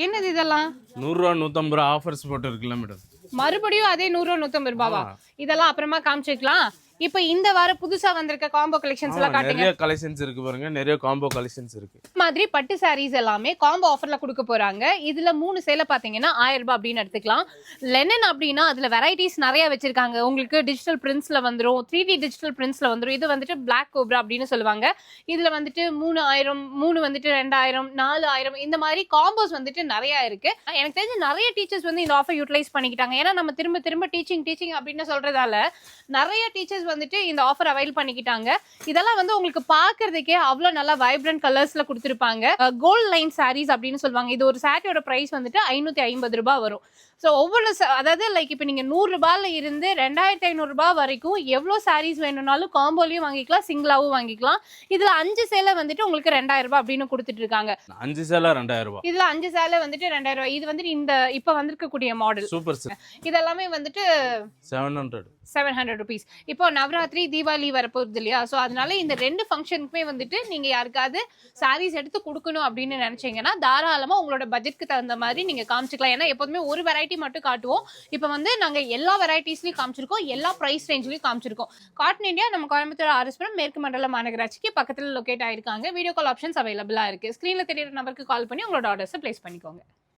என்னது இதெல்லாம்? 100 ரூபா 150 ரூபா ஆஃபர்ஸ் போட்டு இருக்குல்ல மேடம். மறுபடியும் அதே 100 ரூபா 150 ரூபாவா? இதெல்லாம் அப்புறமா காமிச்சிக்கலாம். இப்போ இந்த வார புதுசா வந்திருக்க காம்போ கலெக்ஷன்ஸ் எல்லாம் காட்டுங்க. நிறைய கலெக்ஷன்ஸ் இருக்கு பாருங்க, நிறைய காம்போ கலெக்ஷன்ஸ் இருக்கு. மாதிரி பட்டு சாரீஸ் எல்லாமே காம்போ ஆஃபர்ல கொடுக்க போறாங்க. இதுல 3 சேலை பாத்தீங்கன்னா 1000 ரூபாய் அப்படின்னு எடுத்துக்கலாம். லெனன் அப்படின்னா அதுல வெரைட்டிஸ் நிறைய வச்சிருக்காங்க. உங்களுக்கு டிஜிட்டல் பிரிண்ட்ஸ்ல வந்துரும், 3D டிஜிட்டல் பிரிண்ட்ஸ்ல வந்துரும். இது வந்துட்டு பிளாக் கோப்ரா அப்படின்னு சொல்லுவாங்க. இதுல வந்துட்டு 3000, 3 வந்துட்டு 2000, 4000 இந்த மாதிரி காம்போஸ் வந்துட்டு நிறைய இருக்கு. எனக்கு தெரிஞ்சு நிறைய டீச்சர்ஸ் வந்து இந்த ஆஃபர் யூட்டிலைஸ் பண்ணிக்கிட்டாங்க. ஏன்னா நம்ம திரும்ப திரும்ப டீச்சிங் அப்படின்னு சொல்றதால நிறைய டீச்சர்ஸ் வந்துட்டு இந்த ஆஃபர் அவைல் பண்ணிக்கிட்டாங்க. இதெல்லாம் வந்து உங்களுக்கு பாக்குறதுக்கே அவ்வளவு நல்லா வைப்ரண்ட் கலர்ஸ்ல கொடுத்திருப்பாங்க. கோல்ட் லைன் சாரீஸ் அப்படின்னு சொல்லுவாங்க. இது ஒரு சாரியோட பிரைஸ் வந்துட்டு 550 ரூபாய் வரும். ஸோ ஒவ்வொரு அதாவது லைக் இப்போ நீங்கள் 100 ரூபாயில இருந்து 2500 ரூபாய் வரைக்கும் எவ்வளோ சாரீஸ் வேணும்னாலும் காம்போலையும் வாங்கிக்கலாம், சிங்கிளாவும் வாங்கிக்கலாம். இதுல 5 சேலை வந்துட்டு உங்களுக்கு 2000 ரூபாய் அப்படின்னு கொடுத்துட்டு இருக்காங்க. 5 சேலை 2000 ரூபாய். இதுல 5 சேலை வந்துட்டு 2000 ரூபாய். இது வந்துட்டு இந்த இப்ப வந்திருக்கக்கூடிய மாடல் சூப்பர் சார். இதெல்லாமே வந்துட்டு 700 rupees. இப்போ நவராத்திரி தீபாவளி வரப்போகுது இல்லையா? ஸோ அதனால இந்த 2 ஃபங்க்ஷனுக்குமே வந்துட்டு நீங்க யாருக்காவது சாரீஸ் எடுத்து கொடுக்கணும் அப்படின்னு நினைச்சீங்கன்னா தாராளமா உங்களோட பட்ஜெட்க்கு தகுந்த மாதிரி நீங்க காமிச்சிக்கலாம். ஏன்னா எப்போதுமே ஒரு வெரைட்டி மட்டும் காட்டுவோம். இப்போ வந்து நாங்க எல்லா வெரைட்டிஸ்லயும் காமிச்சிருக்கோம், எல்லா பிரைஸ் ரேஞ்ச்லயும் காமிச்சிருக்கோம். காட்டன் இந்தியா நம்ம கோயம்புத்தூர் ஆர்எஸ்புரம் மேற்கு மண்டல மாநகராட்சிக்கு பக்கத்துல லொகேட் ஆயிருக்காங்க. வீடியோ கால் ஆப்ஷன்ஸ் அவைலபிளா இருக்கு. ஸ்கிரீன்ல தெரியுற நம்பருக்கு கால் பண்ணி உங்களோட ஆர்டர்ஸை பிளேஸ் பண்ணிக்கோங்க.